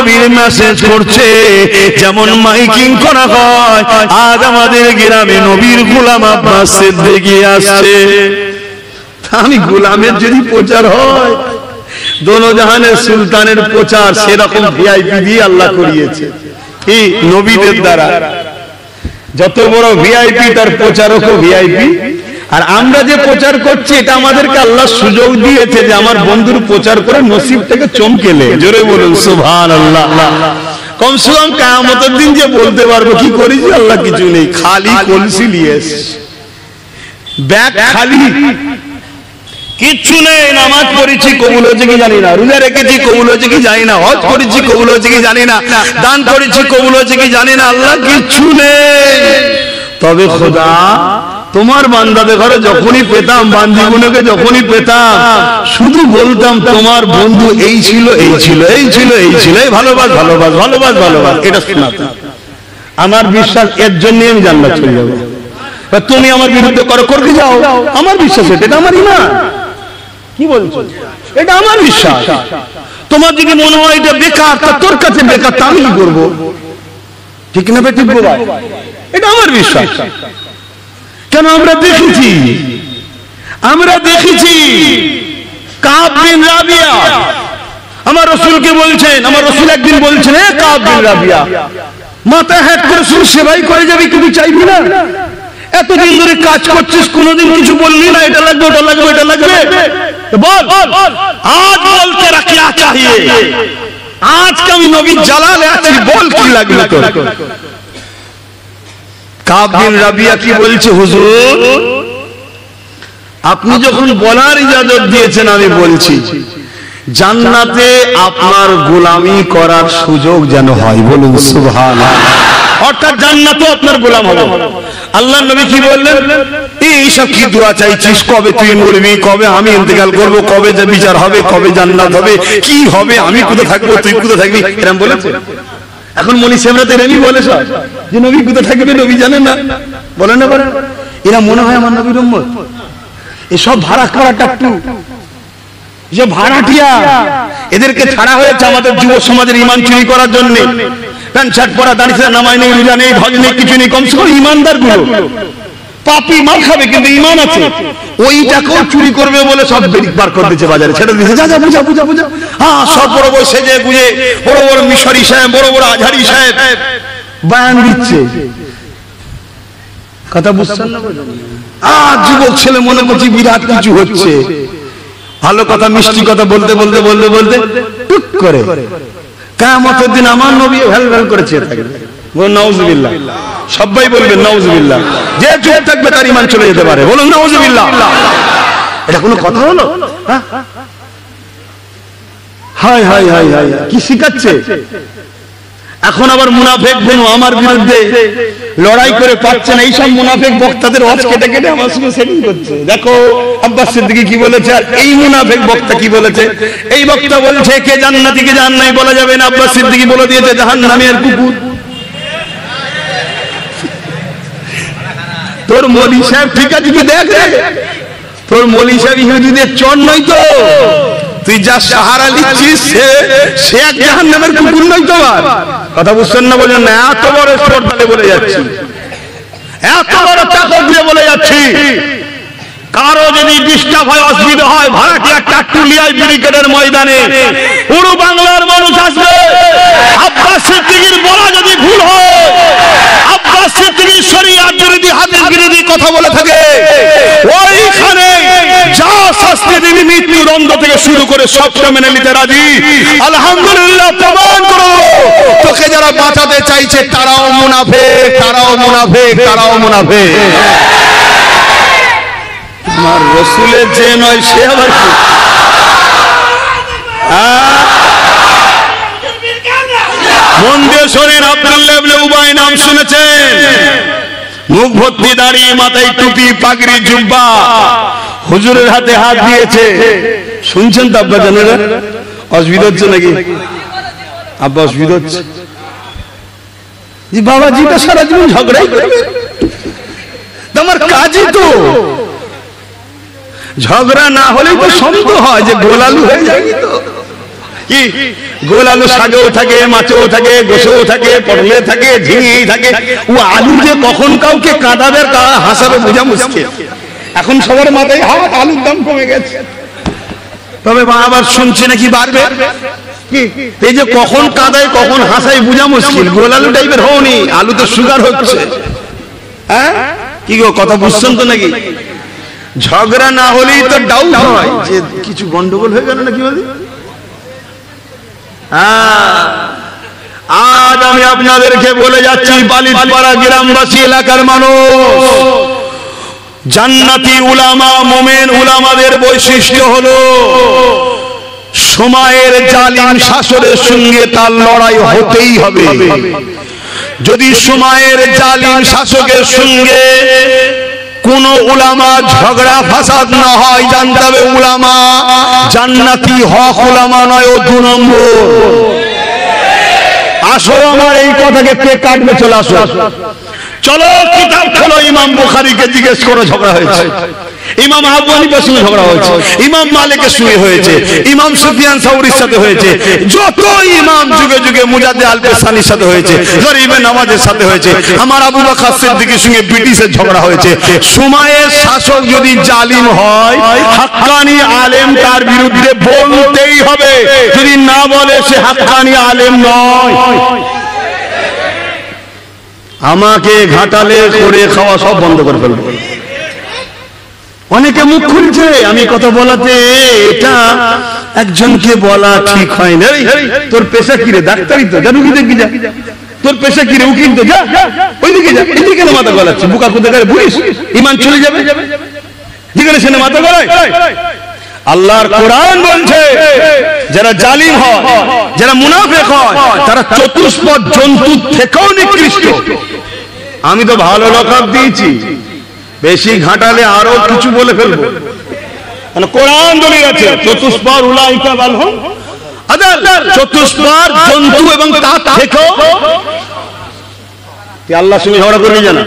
নবীর মেসেজ করছে, যেমন মাইকিং করা হয়। আজ আমাদের গ্রামে নবীর গোলাম আব্বাস সিদ্দিকী আসছে। আমি গোলামের যদি প্রচার হয়, দোনো জাহানের সুলতানের প্রচার সেরকম ভিআইপি দিয়ে আল্লাহ করিয়েছে। কি নবীদের দ্বারা যত বড় ভিআইপি তার প্রচারকও ভিআইপি। আর আমরা যে প্রচার করছি এটা আমাদেরকে আল্লাহ সুযোগ দিয়েছে যে আমার বন্ধুর প্রচার করে নসিব থেকে চমকেলে। জোরে বলুন সুবহানাল্লাহ। কমসে কম কিয়ামতের দিন যে বলতে পারবো কি করেছি আল্লাহ কিছু নেই, খালি কলসি নিয়ে এসেছি, ব্যাগ খালি, কিচ্ছু নেই। নামাজ পড়েছি কবুল হয়েছে কি জানি না, রোজা রেখেছি কবুল হয়েছে কি জানি না, হজ করেছি কবুল হয়েছে কি জানি না, দান করেছি কবুল হয়েছে কি জানি না, আল্লাহ কিচ্ছু নেই। তবে খোদা তোমার বান্দাদের ঘরে যখনই পেতাম, বান্দিগুলোকে যখনই পেতাম, শুধু বলতাম তোমার বন্ধু এই ছিল এই ছিল এই ছিল এই ছিল, এই ভালোবাস ভালোবাস ভালোবাস ভালোবাস, এটা শোনাতাম। আমার বিশ্বাস এর জন্য আমি জান্নাত চলে যাবো। তুমি আমার বিরুদ্ধে করতে যাও, আমার বিশ্বাস এটা আমার ঈমান। কি বলছো? এটা আমার বিশ্বাস। তোমার যদি মনে হয় এটা বেকার, তা তোর কাছে বেকার, তা আমি কি করবো? ঠিক না ঠিক বলো, এটা আমার বিশ্বাস। কেন আমরা দেখেছি কাব বিন রাবিয়া আমার রাসূলকে বলছেন, আমার রাসূল একদিন বলছেন, হে কাব বিন রাবিয়া, মাথা হ্যাট করে শুধু সেবাই করে যাবি, কিছু চাইবি না? এতদিন ধরে কাজ করছিস, কোনোদিন কিছু বললি না এটা লাগবে ওটা লাগবে এটা লাগবে, বল আজ বলতে রাখিয়া চাহিয়ে, আজকে আমি নবীর জালালে আছি, বল কি লাগবে তোর? কাব বিন রাবিয়া কি বলছে, হুজুর আপনি যখন বলার ইজাজত দিয়েছেন আমি বলছি, জান্নাতে আপনার গোলামি করার সুযোগ যেন হয়। বলুন সুবহানাল্লাহ। অর্থাৎ জান্নাতও আপনার গোলাম হবে। আল্লাহর নবী কি বললেন, এইসব কি দোয়া চাইছিস, কবে তুই মরবি, কবে আমি ইন্তেকাল করব, কবে যে বিচার হবে, কবে জান্নাত হবে, কি হবে, আমি কোথায় থাকবো তুই কোথায় থাকবি, এরকম বলেছে। এখন মনি সেমরা তো এরকমই বলে সব, যে নবী কোথায় থাকবে নবী জানেন না, বলে না বলে। এরা মনে হয় আমার নবীর উম্মত। এসব ভাড়া করা টাট্টু, যে ভাড়াটিয়া, এদেরকে ছাড়া হয়েছে আমাদের যুব সমাজের ঈমান চুরি করার জন্য। প্যান্ট শার্ট পরা, দাঁড়িয়ে নামাজ নেই, রোজা নেই, হজ নেই, কিছু নেই, কমসে কম ঈমানদার গুলো। পাপি মার খাবে কিন্তু ঈমান আছে, ওইটাকেও চুরি করবে বলে সব বার করে দিচ্ছে বাজারে, ছেড়ে দিচ্ছে, যা যা বুঝা বুঝা বুঝা। হ্যাঁ, সব বড় বড় সেজে গুজে, বড় বড় মিশরি সাহেব, বড় বড় আজহারি সাহেব বয়ান দিচ্ছে, কথা বুঝছেন না? যুবক ছেলে মনে করছি বিরাট কিছু হচ্ছে, ভালো কথা মিষ্টি কথা বলতে বলতে বলতে বলতে টুক করে কিয়ামতের দিন আমার নবী ভ্যাল ভ্যাল করে চেয়ে থাকবে। বলুন নাউজুবিল্লাহ। সবাই বলবেন নাউজুবিল্লাহ। যে চুপ থাকবে তার ঈমান চলে যেতে পারে। বলুন নাউজুবিল্লাহ। এটা কোনো কথা হলো? হায় হায় হায় হায়, কি শিখাচ্ছে এখন আবার মুনাফিক বনু আমার বিরুদ্ধে লড়াই করে পাচ্ছে না, এইসব মুনাফিক বক্তাদের ওয়াজ কেটে কেটে আমার সঙ্গে সেটিং করছে। দেখো আব্বাস সিদ্দিকী কি বলেছে, আর এই মুনাফিক বক্তা কি বলেছে। এই বক্তা বলছে কে জান্নাতি কে জাহান্নামী বলা যাবে না, আব্বাস সিদ্দিকী বলে দিয়েছে জাহান্নামী আর কুকুর। তোর মৌলী সাহেব ঠিক আছে কি, দেখ তোর মৌলী সাহেব ইহুদিদের চর নয় তো, তুই যা সাহারা লিখছিস সে এক জাহান্নামের কুকুর নয় তোমার। কথা বুঝছেন না? বলেন না, এত বড় স্পর্ধালে বলে যাচ্ছি, এত বড় চাকর দিয়ে বলে যাচ্ছি। কারো যদি ডিস্টার্ব হয়, অসুবিধা হয়, ভাড়াটিয়া টাট্টুলিয়ায় ব্রিগেডের ময়দানে পুরো বাংলার মানুষ আসবে। আব্বাস সিদ্দিকীর বলা যদি ভুল হয়, আব্বাস সিদ্দিকী শরীয়ত বিরোধী হাদিস বিরোধী কথা বলে থাকে, ওইখানে যা শাস্তি দিবি মৃত্যুদণ্ড থেকে শুরু করে সবটা মেনে নিতে রাজি। আলহামদুলিল্লাহ, প্রমাণ করো তোকে যারা বাঁচাতে চাইছে তারাও মুনাফিক, তারাও মুনাফিক, তারাও মুনাফিক। আমার রাসূলের যে নয় সে আবার কি? মন দিয়ে শোনেন, আব্দুল্লাহ ইবনে উবাই নাম শুনেছেন? মুখ ভর্তি দাড়ি, মাথায় টুপি, পাগড়ি, জুব্বা, হুজুরের হাতে হাত দিয়েছে। শুনছেন তো আব্বা জানেরা? অসুবিধা হচ্ছে নাকি? আব্বা অসুবিধা হচ্ছে? বাবাজি তো সারা জীবন ঝগড়াই করবে, তোমার কাজই তো ঝগড়া না হলেই তো সন্দেহ হয় যে গোলালু হয়ে যায়নি তো। কি গোল আলু শাকেও থাকে, মাছেও থাকে, গোসেও থাকে, পটলে থাকে, ঝিঙেই থাকে। ও আলু যে কখন কাউকে কাঁদাবে হাসাবে বোঝা মুশকিল। এখন সবার মাথায় হাত, আলুর দাম কমে গেছে, তবে আবার শুনছে নাকি বাড়বে। এই যে কখন কাঁদায় কখন হাসায় বোঝা মুশকিল। গোল আলু টাইপের হওনি, আলু তো সুগার হচ্ছে। হ্যাঁ কি গো, কথা বুঝছেন তো নাকি? ঝগড়া না হলেই তো ডাউট হয় যে কিছু গন্ডগোল হয়ে গেল নাকি বলি। আজ আমি আপনাদেরকে বলে যাচ্ছি, বালিপাড়া গ্রামবাসী এলাকার মানুষ, জান্নাতি উলামা মোমেন উলামাদের বৈশিষ্ট্য হলো সময়ের জালিম শাসনের সঙ্গে তার লড়াই হতেই হবে। যদি সময়ের জালিম শাসকের সঙ্গে কোন উলামা ঝগড়া ফাসাদ না হয়, জানতে হবে উলামা জান্নাতি, হক উলামা নয় ও 2 নম্বর। আসো আমার এই কথাকে কে কাটবে, চলে আসো, চলো কিতাব খোলো। ইমাম বুখারীকে জিজ্ঞেস করো ঝগড়া হয়েছে, ইমাম আবু হানিফার সঙ্গে ঝগড়া হয়েছে, ইমাম মালিকের সঙ্গে হয়েছে, ইমাম সুফিয়ান সাউরির সাথে হয়েছে, যত ইমাম যুগে যুগে মুজাদ্দিদ আল-পেশানির সাথে হয়েছে, গরিবে নামাজের সাথে হয়েছে, আমার আবু বকর সিদ্দিকের সঙ্গে ব্রিটিশের ঝগড়া হয়েছে। সময়ের শাসক যদি জালিম হয়, হাক্কানি আলেম তার বিরুদ্ধে বলতেই হবে, যদি না বলে সে হাক্কানি আলেম নয়। আমাকে ঘাটালে করে খাওয়া সব বন্ধ করে ফেলবে। অনেকে মুখ খুলছে আমি কথা বলাতে, এটা একজনকে বলা ঠিক হয় না। তোর পেশা কি রে? ডাক্তারি তো, জানুকি দেখি যা। তোর পেশা কি রে? উকিল তো, যা ওইদিকে যা। এদিকে কেন মাথা গলাচ্ছি? বুকা কোথাকার বুঝিস? ইমান চলে যাবে যেখানে সেখানে মাথা গলায়। আল্লাহর কোরআন বলছে যারা জালিম হয়, যারা মুনাফিক হয়, তারা চতুষ্পদ জন্তুর থেকেও নিকৃষ্ট। আমি তো ভালো লকাব দিয়েছি, বেশি ঘাটালে আরো কিছু বলে ফেলবো। মানে কোরআন দলিল আছে চতুষ্পদ উলাইকা বালহুম আদাল, চতুষ্পদ জন্তু এবং তার থেকেও কি আল্লাহ সঙ্গে ঝগড়া করবে জানা।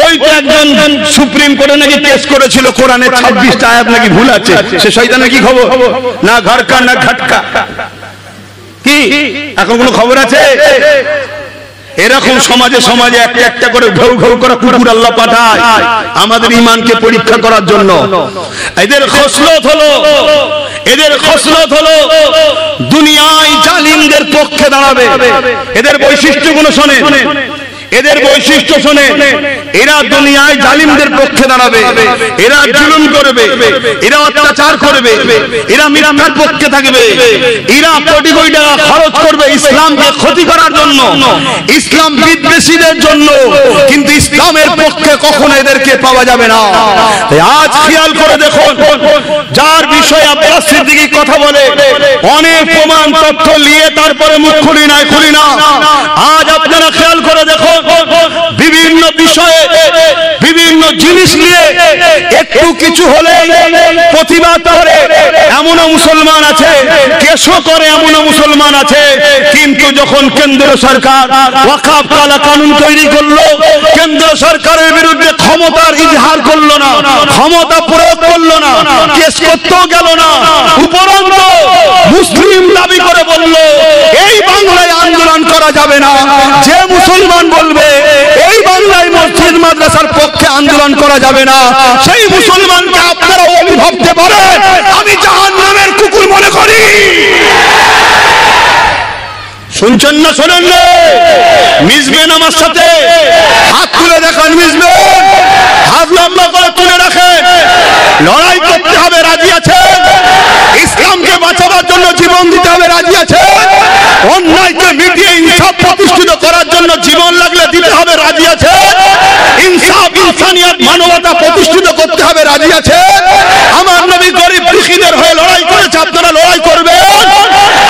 ওই তো একজন সুপ্রিম কোর্টে নাকি কেস করেছিল, কোরআনের 26টা আয়াত নাকি ভুল আছে। সে শয়তান নাকি খবর না ঘরকা না ঘটকা, কি এখন কোনো খবর আছে? এরকম সমাজে সমাজে একটা একটা করে ঘেউ ঘেউ করে কুকুর আল্লাহ পাঠায় আমাদের ঈমানকে পরীক্ষা করার জন্য। এদের খসলত হলো দুনিয়ায় জালিমদের পক্ষে দাঁড়াবে। এদের বৈশিষ্ট্যগুলো শোনেন, এদের বৈশিষ্ট্য শুনে, এরা দুনিয়ায় জালিমদের পক্ষে দাঁড়াবে, এরা জুলুম করবে, এরা অত্যাচার করবে, এরা মিথ্যার পক্ষে থাকবে, এরা কোটি কোটি টাকা খরচ করবে ইসলামকে ক্ষতি করার জন্য, ইসলাম বিদ্বেষীদের জন্য, কিন্তু ইসলামের পক্ষে কখনো এদেরকে পাওয়া যাবে না। আজ খেয়াল করে দেখুন, যার বিষয়ে আব্বাস সিদ্দিকী কথা বলে অনেক প্রমাণ তথ্য নিয়ে তারপরে মুখ খুলি না। আজ আপনারা খেয়াল করে দেখুন, বিভিন্ন বিষয়ে বিভিন্ন জিনিস নিয়ে একটু কিছু হলে প্রতিবাদ করে এমনও মুসলমান আছে, কেসও করে এমনও মুসলমান আছে। কিন্তু যখন কেন্দ্র সরকার ওয়াকফ কালা কানুন তৈরি করলো, কেন্দ্র সরকারের বিরুদ্ধে ক্ষমতার ইজহার করলো না, ক্ষমতা প্রয়োগ করলো না, কেস করতেও গেল না, উপরন্তু মুসলিম দাবি করে বলল এই বাংলায় আন্দোলন করা যাবে না। যে মুসলমান বলবে এই বাংলায় মসজিদ মাদ্রাসার পক্ষে আন্দোলন করা যাবে না, সেই মুসলমানকে আপনারা ওলি ভাবতে পারেন, আমি জাহান্নামের কুকুর মনে করি। শুনছেন না? শোনেন না? মিশবেন আমার সাথে? হাত তুলে দেখান, মিশবেন? হাত লম্বা করে তুলে রাখেন। লড়াই করতে হবে, রাজি আছেন? ইসলামকে বাঁচাবার জন্য জীবন দিতে হবে, রাজি আছেন? অন্যায়কে মিটিয়ে ইনসাফ প্রতিষ্ঠিত করার জন্য জীবন লাগলে দিতে হবে, রাজি আছেন? ইনসাফ, ইনসানিয়ত, মানবতা প্রতিষ্ঠিত করতে হবে, রাজি আছেন? আমার নবী গরিব দুঃখীদের হয়ে লড়াই করেছে, আপনারা লড়াই করবেন?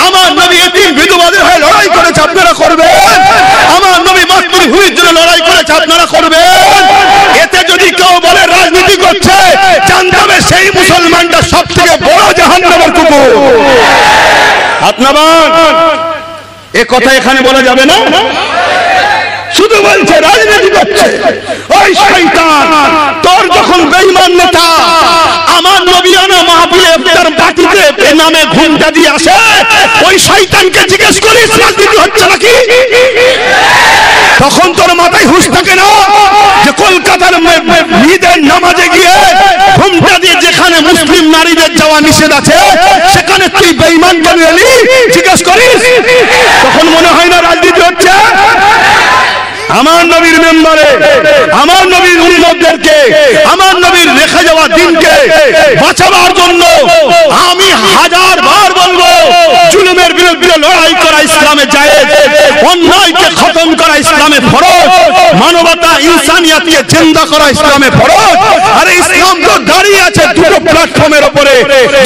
আমার নবী এতিম বিধবাদের হয়ে লড়াই করেছে, আপনারা করবেন? আমার নবী মাতৃভূমির জন্য লড়াই করেছে, আপনারা করবেন? এতে যদি কেউ বলে রাজনীতি করছে, জানতে হবে সেই মুসলমানটা সব থেকে বড় জাহান্নামের কুকুর। আপনারা এ কথা এখানে বলা যাবে না। শুধু বলছে রাজনীতি করছে। ওই শয়তান, তোর যখন বেঈমান নেতা আমার নবিয়ানা মাহফিলে ইফতার পার্টিতে নামে ঘুমটা দিয়ে আসে, ওই শয়তানকে জিজ্ঞেস করিস রাজনীতি হচ্ছে নাকি? তখন তোর মাথায় হুঁশ থাকে না যে কলকাতার ঈদের নামাজে গিয়ে ঘুমটা দিয়ে যেখানে মুসলিম নারীদের যাওয়া নিষেধ আছে সেখানে তুই বেঈমান কেন এলি জিজ্ঞেস করিস? তখন মনে হয় না রাজনীতি হচ্ছে? আমার নবীর মেম্বারে আমার নবীর উম্মতদেরকে আমার নবীর রেখে যাওয়া দিনকে বাঁচাবার জন্য আমি হাজার বার বলবো, জুলুমের বিরুদ্ধে লড়াই করা ইসলামে জায়েজ, অন্যায়কে খতম করা ইসলামে ফরজ, মানবতা ইনসানিয়াতকে জিন্দা করা ইসলামে ফরজ। আরে ইসলাম তো দাঁড়িয়ে আছে দুটো প্ল্যাটফর্মের উপরে,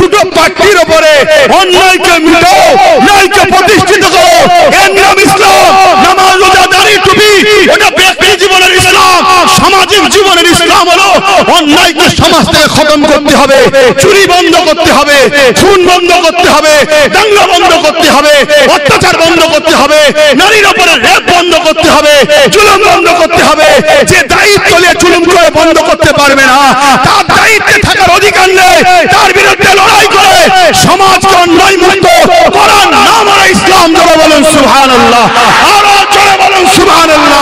দুটো পার্টির উপরে। অন্যায়কে মিটাও, ন্যায়কে প্রতিষ্ঠিত করো, এর নাম ইসলাম। নামাজ, রোজা, দাড়ি, টুপি ওটা ব্যক্তি জীবনের ইসলাম। সামাজিক জীবনের ইসলাম হলো অন্যায়কে সমাজ থেকে খতম করতে হবে, চুরি বন্ধ করতে হবে, খুন বন্ধ করতে হবে, দাঙ্গা বন্ধ করতে হবে, অত্যাচার বন্ধ করতে হবে, নারীর উপরে রেপ বন্ধ করতে হবে, জুলুম বন্ধ করতে হবে। যে দায়িত্ব নিয়ে জুলুম করে বন্ধ করতে পারবে না, তার দায়িত্বে থাকার অধিকার নেই। তার বিরুদ্ধে লড়াই করে সমাজকে অন্যায় মুক্ত করার নাম আর ইসলাম। জোরে বলুন সুবহানাল্লাহ, আরো জোরে বলুন সুবহানাল্লাহ।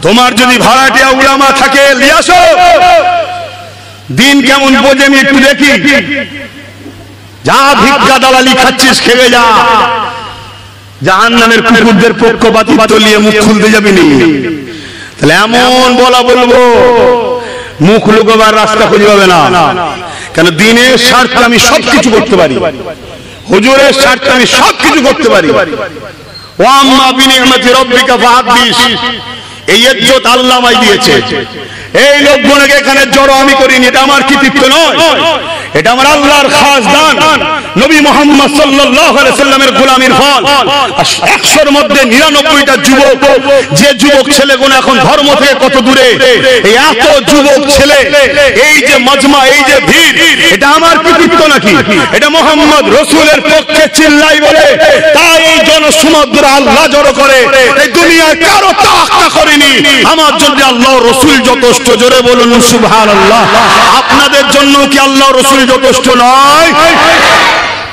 তোমার যদি ভাড়াটিয়া উলামা থাকে নিয়ে আসো, দিন কেমন বোঝে আমি একটু দেখি। যা ভিক্ষা দালালি খাচ্ছিস খেয়ে যা, জাহান্নামের কুকুরদের পক্ষপাতী তলিয়ে মুখ খুলতে যাবি নি। তাহলে এমন বলবো মুখ লুকোবার রাস্তা খুঁজে পাবে না। কেন দিনের স্বার্থে আমি সবকিছু করতে পারি, হুজুরের স্বার্থে আমি সবকিছু করতে পারি। ওয়া আম্মা বিনিআমাতি রাব্বিকা ফাহাদ্দিস, এই ইজ্জত আল্লাহ আমায় দিয়েছে। এই লোকগুলোকে এখানে জড়ো আমি করিনি, এটা আমার কৃতিত্ব নয়, এটা আমার আল্লাহর খাস দান। নবী মুহাম্মদ সাল্লাল্লাহু আলাইহি সাল্লামের গোলামির ফল। 100-র মধ্যে 99টা যুবক, যে যুবক ছেলেগুলো এখন ধর্ম থেকে কত দূরে, এই এত যুবক ছেলে, এই যে মাজমা, এই যে ভিড়, এটা আমার কৃতিত্ব নাকি? এটা মুহাম্মদ রাসূলের পক্ষে চিল্লাই বলে তাই এই জনসমুদ্র আল্লাহ জড়ো করে। এই দুনিয়ায় কারো তাকতা করেনি, আমার জন্য আল্লাহ রাসূল যথেষ্ট। জোরে বলুন সুবহানাল্লাহ। আপনাদের জন্য কি আল্লাহ রাসূল যথেষ্ট নয়?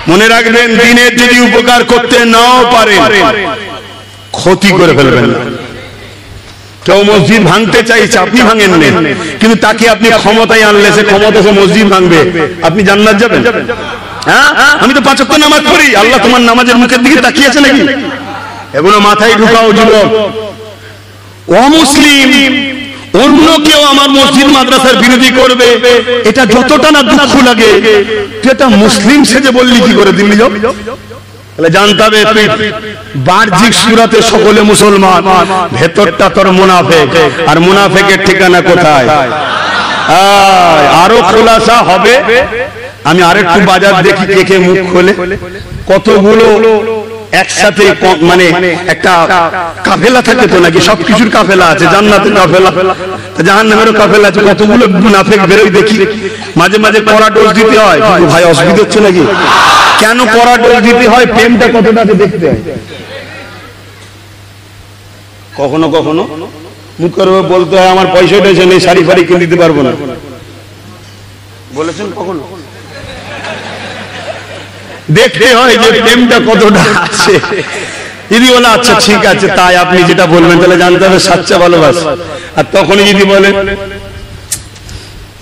মনে রাখবেন, দিনের যদি উপকার করতে নাও পারেন, ক্ষতি করে ফেলবেন না। কেউ মসজিদ ভাঙতে চাইছে, আপনি ভাঙেন না, কিন্তু তাকে আপনি ক্ষমতায় আনলে সে ক্ষমতা সে মসজিদ ভাঙবে, আপনি জান্নাত যাবেন? হ্যাঁ, আমি তো 5 ওয়াক্ত নামাজ পড়ি, আল্লাহ তোমার নামাজের মুখের দিকে তাকিয়ে আছে নাকি? এগুলো মাথায় ঢুকাও যুবক। অমুসলিম অন্য কেউ আমার মসজিদ মাদ্রাসার বিরোধী করবে, এটা যতটা না দুঃখ লাগে, তুই এটা মুসলিম সেজে বললি কি করে দিল্লি যাও? তাহলে জানতে হবে তুই বাহ্যিক সুরাতে সকলে মুসলমান, ভেতরটা তোর মুনাফিক। আর মুনাফিকের ঠিকানা কোথায়? আরো খোলাসা হবে। আমি আরেকটু বাজার দেখি কে কে মুখ খোলে। কতগুলো একসাথে মানে একটা কাফেলা থাকে তো নাকি? সবকিছুর কাফেলা আছে, জান্নাতের কাফেলা, জাহান্নামেরও কাফেলা আছে। কতগুলো মুনাফিক বেরোয় দেখি। মাঝে মাঝে কড়া ডোজ দিতে হয়। ভাই অসুবিধা হচ্ছে নাকি? কেন কড়া ডোজ দিতে হয়? প্রেমটা কতটা দেখতে হয়। কখনো কখনো মুখ করে বলতে হয় আমার পয়সা টয়সা নেই, শাড়ি ফাড়ি কিনে দিতে পারবো না, বলেছেন কখনো? দেখতে হয় যে প্রেমটা কতটা আছে। যদি বলে আচ্ছা ঠিক আছে তাই আপনি যেটা বলবেন, তাহলে জানতে হবে সাচ্চা ভালোবাসা। আর তখনই যদি বলে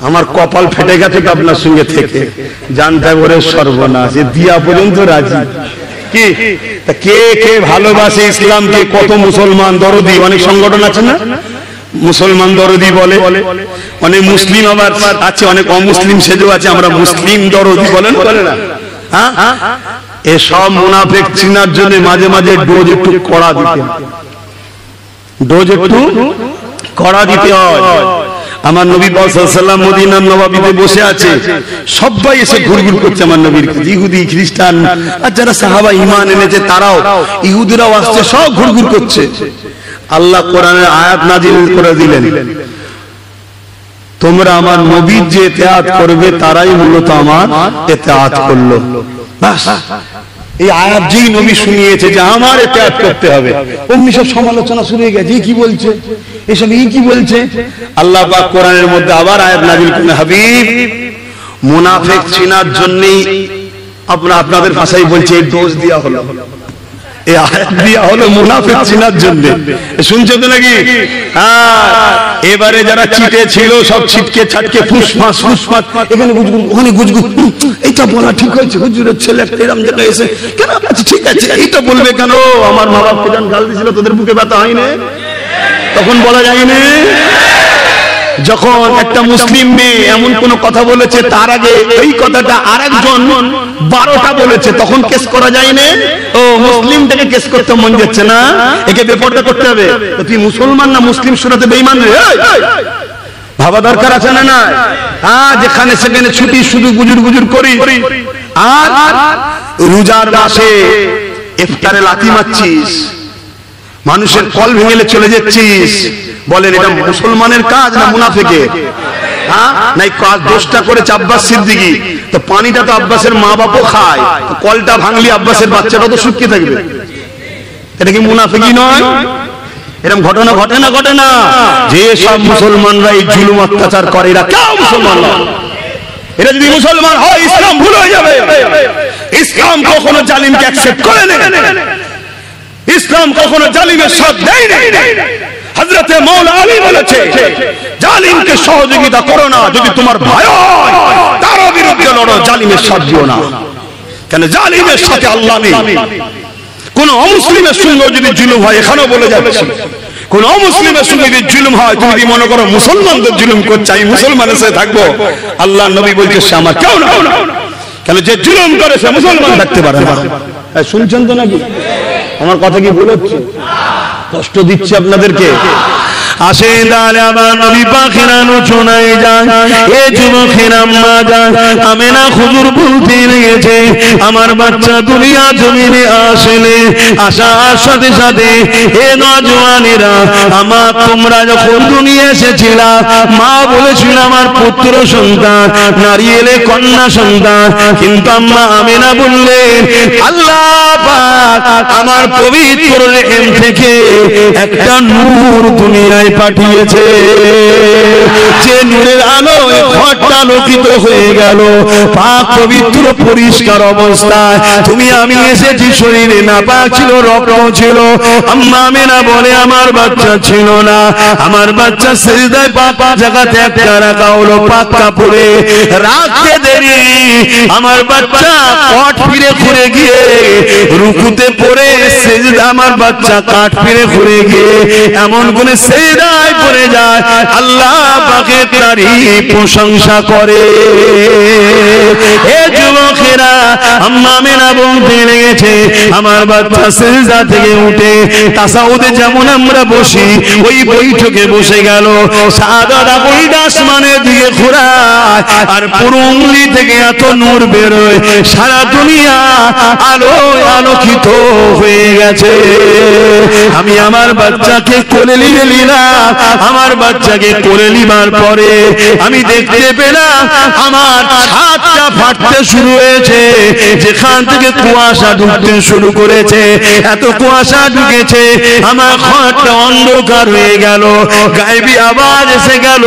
আমার কপাল ফেটে গেছে আপনার সঙ্গে থেকে, জানতে হবে ওরে সর্বনাশ, দিয়া পর্যন্ত রাজি। কি কে কে ভালোবাসে ইসলামকে? কত মুসলমান দরদি, অনেক সংগঠন আছে না মুসলমান দরদি বলে, অনেক মুসলিম আবার আছে, অনেক অমুসলিম সেজও আছে, আমরা মুসলিম দরদি বলেন বলে না? এসব মুনাফিক চিনার জন্য মাঝে মাঝে ডোজ একটু কড়া দিতে হয়, ডোজ একটু কড়া দিতে হয়। আমার নবী পাক সাল্লাল্লাহু আলাইহি ওয়াসাল্লাম মদিনার নবাবিতে বসে আছে, সবাই এসে ঘুরঘুর করছে আমার নবীর কাছে, ইহুদি খ্রিস্টান আর যারা সাহাবা ঈমান এনেছে তারাও, ইহুদিরাও আসছে, সব ঘুরঘুর করছে। আল্লাহ কোরআনের আয়াত নাযিল করে দিলেন, তোমরা আমার নবীর যে ইতিআত করবে তারাই মূলত আমার ইতিআত করলো। বাস, এই আয়াত যেই নবী শুনিয়েছে যে আমার ইতিআত করতে হবে, অমনি সব সমালোচনা শুরু হয়ে গেছে, কি বলছে এসব, কি বলছে। আল্লাহ পাক কোরআনের মধ্যে আবার আয়াত নাযিল করেন, হাবিব মুনাফিক চিনার জন্যই আপনাদের ভাষায় বলছে এই দোষ দেওয়া হলো, এই আয়াত দেওয়া হলো মুনাফিক চিনার জন্য। শুনছো তো নাকি? এবারে যারা চিটে ছিল সব ছিটকে ছাটকে ফুসফাস ফুসফাস, এখানে গুজগুজ ওখানে গুজগুজ, এইটা বলা ঠিক হয়েছে, হুজুরের ছেলে একটা এরকম জায়গায় এসে কেন, আচ্ছা ঠিক আছে এইটা বলবে কেন, আমার মা বাপ যখন গাল দিয়েছিল তোদের বুকে ব্যথা হয়নি, তখন বলা যায়নি। যখন একটা মুসলিম মেয়ে এমন কোন কথা বলেছে তার আগে এই কথাটা আরেকজন 12টা বলেছে, তখন কেস করা যায়নি। ও মুসলিমটাকে কেস করতে মন যাচ্ছে না, একে বেপরদা করতে হবে, তুই মুসলমান না মুসলিম সুরাতে বেঈমান রে, ভাবা দরকার আছে না? না, যেখানে সেখানে ছুটি শুধু গুজুর গুজুর করি, আর রোজার মাসে ইফতারে লাথি মারছিস, মানুষের কল ভেঙে চলে যাচ্ছিস, বলেন এটা মুসলমানের কাজ না মুনাফিকের? নাই কাজ দোষটা করেছে আব্বাস সিদ্দিকী, তো পানিটা তো আব্বাসের মা বাপও খায়, তো কলটা ভাঙলি আব্বাসের বাচ্চাটা তো সুখী থাকবে, এটা কি মুনাফিকি নয়? এরকম ঘটনা ঘটে না? ঘটে না? যে সব মুসলমানরা এই জুলুম অত্যাচার করে এরা কেউ মুসলমান নয়। এরা যদি মুসলমান হয় ইসলাম ভুল হয়ে যাবে। ইসলাম কখনো জালিমকে অ্যাকসেপ্ট করে না, ইসলাম কখনো জালিমের সাথ দেয় না। হযরতে মাওলা আলী বলেছে জালিমকে সহযোগিতা করো না, যদি তোমার ভয় হয় তার বিরুদ্ধে লড়ো, জালিমের সাথ দিও না। কেন? জালিমের সাথে আল্লাহ নেই। কোন অমুসলিমের সঙ্গে যদি জুলুম হয়, এখানেও বলে যাচ্ছে কোন অমুসলিমের সঙ্গে যদি জুলুম হয়, তুমি যদি মনে করো মুসলমানদের জুলুম করছে আমি মুসলমানের সাথে থাকবো, আল্লাহ নবী বলছে সে আমার কেউ না। কেন? যে জুলুম করে সে মুসলমান থাকতে পারে না। শুনছেন তো নাকি? আমার কথা কি ভুল হচ্ছে? কষ্ট দিচ্ছে আপনাদেরকে? আসে তাহলে আমার নবী পাখিরা শোনাই যায়, এ যুবকেরা মা যায় আমেনা হুজুর বলতে লেগেছে আমার বাচ্চা দুনিয়া জমিনে আসলে আসার সাথে সাথে এ নওজওয়ানেরা, আমার তোমরা যখন দুনিয়া এসেছিলা মা বলেছিল আমার পুত্র সন্তান, নারী এলে কন্যা সন্তান, কিন্তু আম্মা আমেনা বললেন আল্লাহ পাক আমার পবিত্র রেহেম থেকে একটা নূর দুনিয়ায় পাঠিয়েছে, যে নূরের আলো ঘরটা আলোকিত হয়ে গেল, পাক পবিত্র পরিষ্কার অবস্থায়। তুমি আমি এসেছি শরীরে নাপাক ছিল, রক্ত ছিল। আম্মা আমেনা বলে আমার বাচ্চা ছিল না, আমার বাচ্চা সিজদায় পা জায়গাতে একটা রাখা হলো পাক কাপড়ে, রাখতে দেরি আমার বাচ্চা কট ফিরে ঘুরে গিয়ে রুকুতে পড়ে সিজদা, আমার বাচ্চা কাট ফিরে ঘুরে গিয়ে এমন কোন সিজদায় পড়ে যায় আল্লাহ পাকের তারিফ প্রশংসা করে। এ যুবকেরা আম্মা আমেনা বলতে লেগেছে আমার বাচ্চা সিজদা থেকে উঠে তাসাউদে যেমন আমরা বসি ওই বৈঠকে বসে গেল, সাদা আঙুলটা আসমানের দিকে ঘোরায় আর পুরো উঙ্গলি থেকে এত নূর বেরোয়, সারা দুনিয়া আলোয় আলোকিত হয়ে গেছে। আমি আমার বাচ্চাকে কোলে নিলাম, আমার বাচ্চাকে কোলে নিবার পরে আমি দেখতে পেলাম আমার ছাদটা ফাটতে শুরু হয়েছে, যেখান থেকে কুয়াশা ঢুকতে শুরু করেছে, এত কুয়াশা ঢুকেছে আমার ঘরটা অন্ধকার হয়ে গেল, গায়েবী আওয়াজ এসে গেল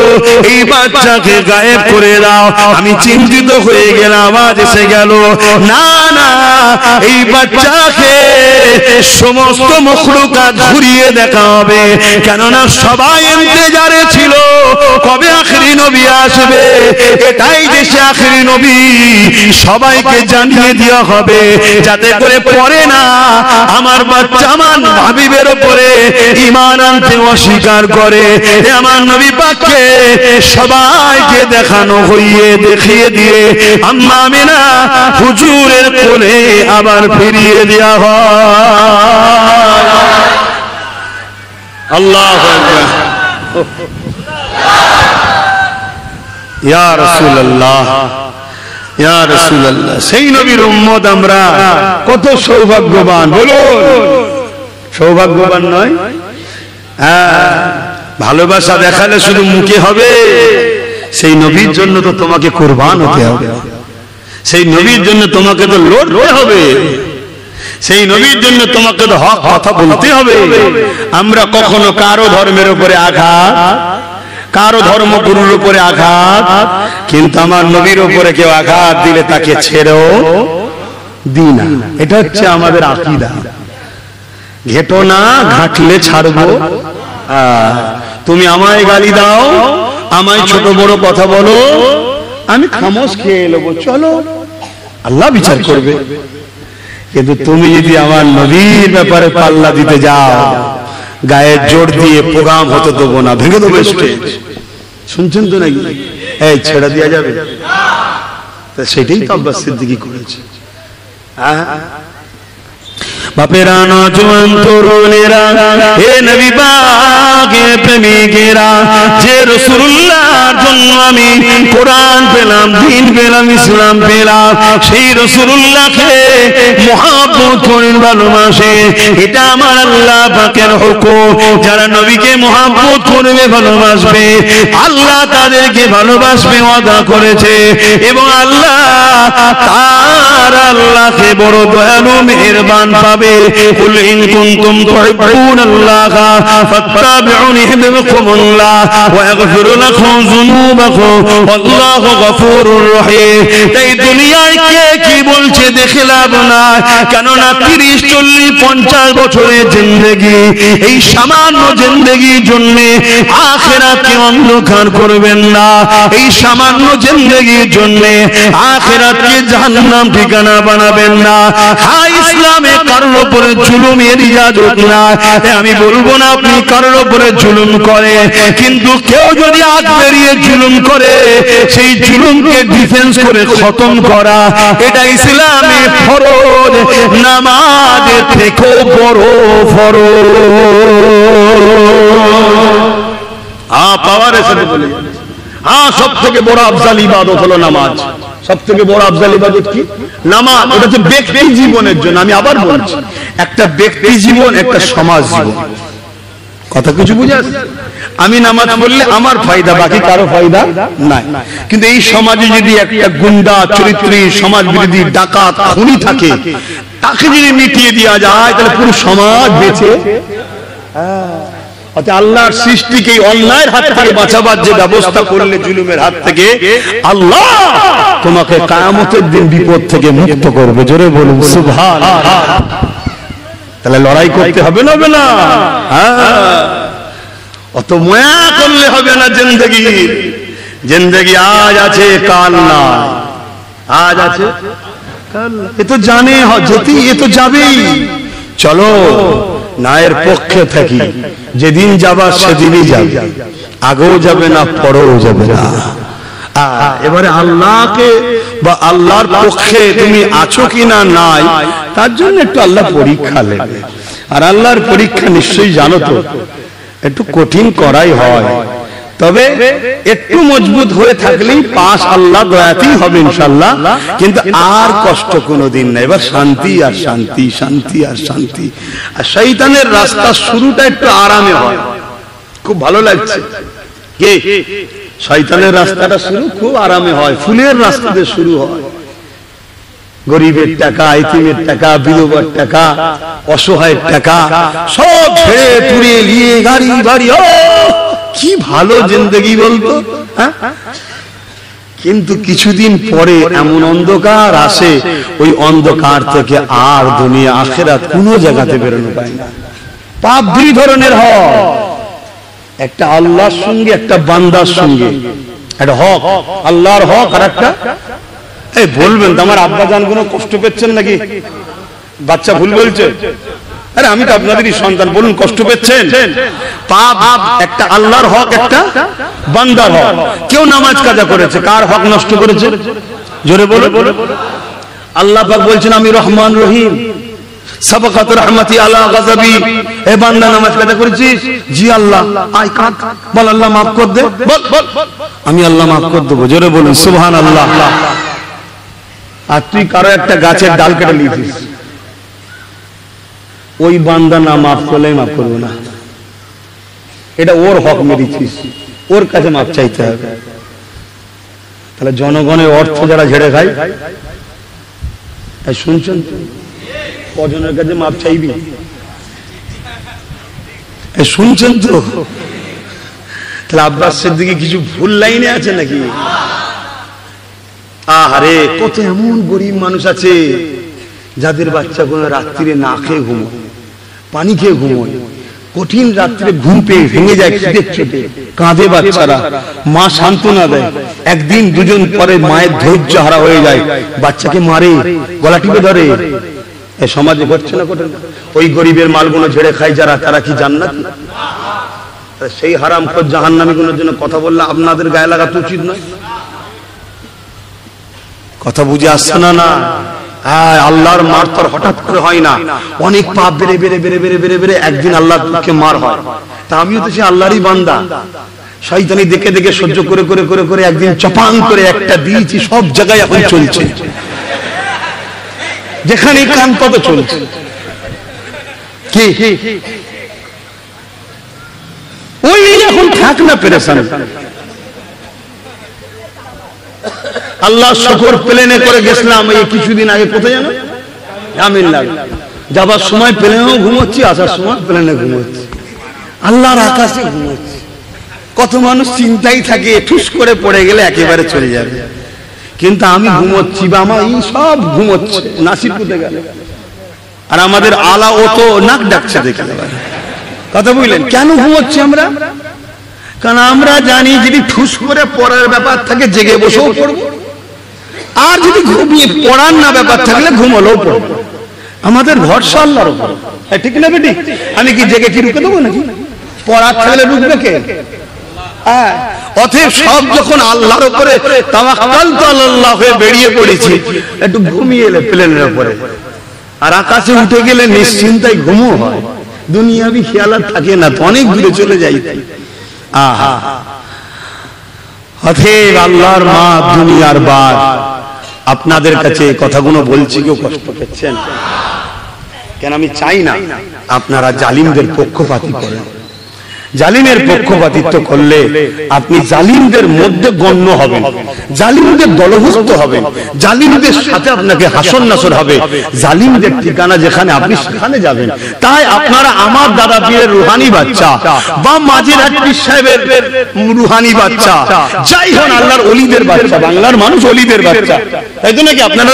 এই বাচ্চাকে গায়েব করে দাও। আমি চিন্তিত হয়ে গেলাম, আওয়াজ এসে গেল না না এই বাচ্চাকে সমস্ত মখলুকাত ঘুরিয়ে দেখা হবে, কেননা সবাই ইন্তজারে ছিল কবে আখেরি নবী আসবে, এটাই দেশে আখেরি নবী, সবাইকে জানিয়ে দেওয়া হবে যাতে করে পরে না আমার বাচ্চা আমার হাবিবের উপরে ঈমান আনতে অস্বীকার করে। আমার নবী পাককে সবাইকে দেখানো হইয়ে দেখিয়ে দিয়ে আম্মা আমেনা হুজুরের কোলে আবার ফিরিয়ে দেওয়া হয়। আল্লাহু আকবার। ইয়া রাসূলুল্লাহ, ইয়া রাসূলুল্লাহ, সেই নবীর উম্মত আমরা কত সৌভাগ্যবান, বলুন সৌভাগ্যবান নয়? ভালোবাসা দেখালে শুধু মুখে হবে, সেই নবীর জন্য তো তোমাকে কুরবান হতে হবে, সেই নবীর জন্য তোমাকে তো লড়তে হবে, সেই নবীর জন্য তোমাকে তো হক কথা বলতে হবে। আমরা কখনো কারো ধর্মের উপরে আঘাত, কারো ধর্মগুরুর উপরে আঘাত, কিন্তু আমার নবীর উপরে কেউ আঘাত দিলে তাকে ছেড়েও দিই না। এটা হচ্ছে আমাদের আকীদা। ঘেটো না, ঘাটলে ছাড়বো। তুমি আমায় গালি দাও, আমায় ছোট বড় কথা বলো, আমি খামোশ খেয়ে নেবো, চলো, আল্লাহ বিচার করবে। কিন্তু তুমি যদি আমার নবীর ব্যাপারে পাল্লা দিতে যাও, গায়ের জোর দিয়ে প্রোগ্রাম হতে দেবো না, ভেঙে দেবো স্টেজ। শুনছেন তো নাকি? এই ছেড়ে দেওয়া যাবে? সেটাই তো আব্বাস সিদ্দিকী করেছে। বাপেরা, নওজোয়ান তরুণেরা, হে নবী পাকের প্রেমিকেরা, যে রাসূলুল্লাহর জন্য আমি কোরআন পেলাম, দ্বীন পেলাম, ইসলাম পেলাম, সেই রাসূলুল্লাহকে মহব্বত করে ভালোবাসে, এটা আমার আল্লাহ পাকের হুকুম। যারা নবীকে মহব্বত করবে, ভালোবাসবে, আল্লাহ তাদেরকে ভালোবাসবে ওয়াদা করেছে। এবং আল্লাহ তার আল্লাহকে বড় দয়ালু মেহেরবান পাবে। قل إن كنتم تحبون الله فاتبعوني يحببكم الله ويغفر لكم ذنوبكم والله غفور رحيم। তাই দুনিয়ায় কে কি বলছে দেখে লাভ নাই, কেননা 30, 40, 50 বছরের জিন্দেগি, এই সামান্য জিন্দেগির জন্য আখিরাতকে অন্ধকার করবেন না। এই সামান্য জিন্দেগির জন্য আখিরাতকে জাহান্নাম ঠিকানা বানাবেন না। হ্যাঁ, ইসলামে কারোর উপরে জুলুমের ইজাজত নাই। আমি বলবো না আপনি কারোর উপরে জুলুম করে, কিন্তু কেউ যদি আগ বেরিয়ে জুলুম করে, সেই জুলুমকে ডিফেন্স করে খতম করা, এটা ইসলামে ফরজ, নামাজের থেকেও বড় ফরজ। পাওয়ার এসে বলে, সব থেকে বড় আফজাল ইবাদত হলো নামাজ। সব থেকে বড় আফজাল ইবাদত কি? নামাজ। এটা হচ্ছে ব্যক্তি জীবনের জন্য। আমি আবার বলছি, একটা ব্যক্তি জীবন, একটা সমাজ জীবন। কথা কিছু বুঝে আসছে? আমি নামাজ পড়লে আমার ফায়দা, বাকি কারো ফায়দা নাই। কিন্তু এই সমাজে যদি একটা গুন্ডা চরিত্রী, সমাজ বিরোধী, ডাকাত, খুনি থাকে, তাকে যদি মিটিয়ে দেওয়া যায়, তাহলে পুরো সমাজ বেঁচে। আল্লাহর সৃষ্টিকে অন্যায়ের হাত থেকে বাঁচাবার যে ব্যবস্থা করলে, জুলুমের হাত থেকে, আল্লাহ তোমাকে কিয়ামতের দিন বিপদ থেকে মুক্ত করবে। জোরে বলুন সুবহানাল্লাহ। তাহলে লড়াই করতে হবে না? হবে না? অত মায়া করলে হবে না। জিন্দেগি আজ আছে, কাল না। আজ আছে, কাল এ তো জানে যেতে, এ তো যাবেই। চলো নায়ের পক্ষে থাকি, যেদিন যাবার সেদিনই যাবে, আগেও যাবে না, পরেও যাবে না। এবারে আল্লাহকে বা আল্লাহর পক্ষে তুমি আছো কিনা নাই, তার জন্য একটু আল্লাহ পরীক্ষা নেবে। আর আল্লাহর পরীক্ষা নিশ্চয়ই জানো তো, একটু কঠিন করাই হয়, তবে একটু মজবুত হয়ে থাকলেই পাস আল্লাহ দয়াতেই হবে ইনশাআল্লাহ। কিন্তু আর কষ্ট কোনোদিন না। এবার শান্তি আর শান্তি, শান্তি আর শান্তি। আর শয়তানের রাস্তা শুরুটা একটু আরামে হয়, খুব ভালো লাগছে। কে? শয়তানের রাস্তাটা শুরু খুব আরামে হয়, ফুলের রাস্তাতে শুরু হয়। গরিবের টাকা, এতিমের টাকা, বিধবার টাকা, অসহায়ের টাকা সব ছেড়ে পুড়িয়ে নিয়ে গাড়ি বাড়ি, কি ভালো জিন্দেগি বলতো। কিন্তু কিছুদিন পরে এমন অন্ধকার আসে, ওই অন্ধকার থেকে আর দুনিয়া আখিরাত কোনো জায়গাতে বেরোনো পায় না। পাপ দুই ধরনের হয়, একটা আল্লাহর সঙ্গে, একটা বান্দার সঙ্গে। একটা হক, আল্লাহর হক, আর একটা এই বলবেন তো আমার আব্বা জান কোনো কষ্ট পেচ্ছেন নাকি? বাচ্চা ভুল বলছে? আরে আমি তো আপনাদেরই সন্তান, বলুন কষ্ট পেচ্ছেন? পাপ একটা আল্লাহর হক, একটা বান্দার হক। কেউ নামাজ কাজা করেছে, কার হক নষ্ট করেছে? জোরে বলো। আল্লাহ পাক বলছেন আমি রহমান রহিম, সাবাকাত রহমতি আলা গযবি। এ বান্দা নামাজ কাজা করেছিস? জি আল্লাহ। আয় কাঁদ, বল আল্লাহ মাফ করে দে, বল আমি আল্লাহ মাফ করে দেবো। জোরে বলুন সুবহানাল্লাহ। আর তুই কারো একটা গাছের ডাল কেটে নিয়েছিস, ওই বান্দা না মাফ করলে মাফ করবো না। এটা ওর হক মেরেছিস, ওর কাছে মাফ চাইতে হবে। তাহলে জনগণের অর্থ যারা ঝেড়ে খায়, শুনছেন কজনের কাছে মাপ চাইবি? শুনছেন তো? তাহলে আব্বাস সিদ্দিকী কিছু ভুল লাইনে আছে নাকি? আহারে, কত এমন গরিব মানুষ আছে যাদের বাচ্চা কোনো রাত্রিরে না খেয়ে ঘুমোয়, পানি খেয়ে ঘুমোয়, কঠিন রাত্রে ঘুম পেয়ে ভেঙে যায়, খিদের চোটে কাঁদে বাচ্চারা, মা সান্ত্বনা দেয়, একদিন দুজন পরে মায়ের ধৈর্য হারা হয়ে যায়, বাচ্চাকে মারে, গলা টিপে ধরে। এই সমাজে ঘটছে না ঘটে না? ওই গরিবের মালগুলো ঝেড়ে খায় যারা, তারা কি জান্নাত? সেই হারামখোর জাহান্নামীগুলোর জন্য কথা বললে আপনাদের গায়ে লাগাতে উচিত নয়? কথা বুঝে আসছে না? না, হ্যাঁ, আল্লাহর মার তো হঠাৎ করে হয় না, অনেক পাপ বেড়ে বেড়ে বেড়ে বেড়ে বেড়ে বেড়ে একদিন আল্লাহর পক্ষে মার হয়। তা আমিও তো সে আল্লাহরই বান্দা, শয়তানি দেখে দেখে সহ্য করে করে করে করে একদিন চপাং করে একটা দিয়েছি, সব জায়গায় এখন চলছে, যেখানে কান তত চলছে। কি ওই এখন থাক না পেরেশান। আল্লাহ শুকর, প্লেনে করে গেছিলাম এই কিছুদিন আগে, কোথায় জানো? তামিলনাড়ু। যাবার সময় প্লেনেও ঘুমোচ্ছি, আসার সময় প্লেনে ঘুমোচ্ছি, আল্লাহর আকাশে ঘুমোচ্ছি। কত মানুষ চিন্তাই থাকে ঠুস করে পড়ে গেলে একেবারে চলে যাবে, কিন্তু আমি ঘুমোচ্ছি বা আমার এই সব ঘুমোচ্ছে নাসিরপুরে গেলে, আর আমাদের আলা ও তো নাক ডাকছে দেখে। কথা বুঝলেন কেন ঘুমোচ্ছি আমরা? কারণ আমরা জানি যদি ঠুস করে পড়ার ব্যাপার থাকে জেগে বসেও পড়বো, আর যদি ঘুমিয়ে পড়ার না ব্যাপার থাকলে ঘুমলেও পড়বো। আমাদের ভরসা আল্লাহর উপর, ঠিক না বেটি? আমি কি জেগে কি রুখে দেবো নাকি? পড়ার থাকলে রুখবে কে? অতএব সব যখন আল্লাহর উপরে তাওয়াক্কালতু আলাল্লাহ হয়ে বেরিয়ে পড়েছি, একটু ঘুমিয়ে এলে প্লেনের উপরে, আর আকাশে উঠে গেলে নিশ্চিন্তায় ঘুমও হয়, দুনিয়াবি খেয়াল থাকে না, অনেক দূরে চলে যাই। আহা, অতএব আল্লাহর মা দুনিয়ার বার। আপনাদের কাছে কথাগুলো বলছি, কেউ কষ্ট পাচ্ছেন কেন? আমি চাই না আপনারা জালিমদের পক্ষপাতী করেন। জালিমের পক্ষপাতিত্ব করলে আপনি জালিমদের মধ্যে গণ্য হবেন, জালিমদের দলভুক্ত হবেন, জালিমদের সাথে আপনাকে হাসর নাসর হবে, জালিমদের ঠিকানা যেখানে আপনি সেখানে যাবেন। তাই আপনারা আমার দাদা পীরের রুহানি বাচ্চা বা মাঝিরহাট পীর সাহেবের রুহানি বাচ্চা, যাই হন আল্লাহর ওলিদের বাচ্চা, বাংলার মানুষ ওলিদের বাচ্চা, তাই তো নাকি? আপনারা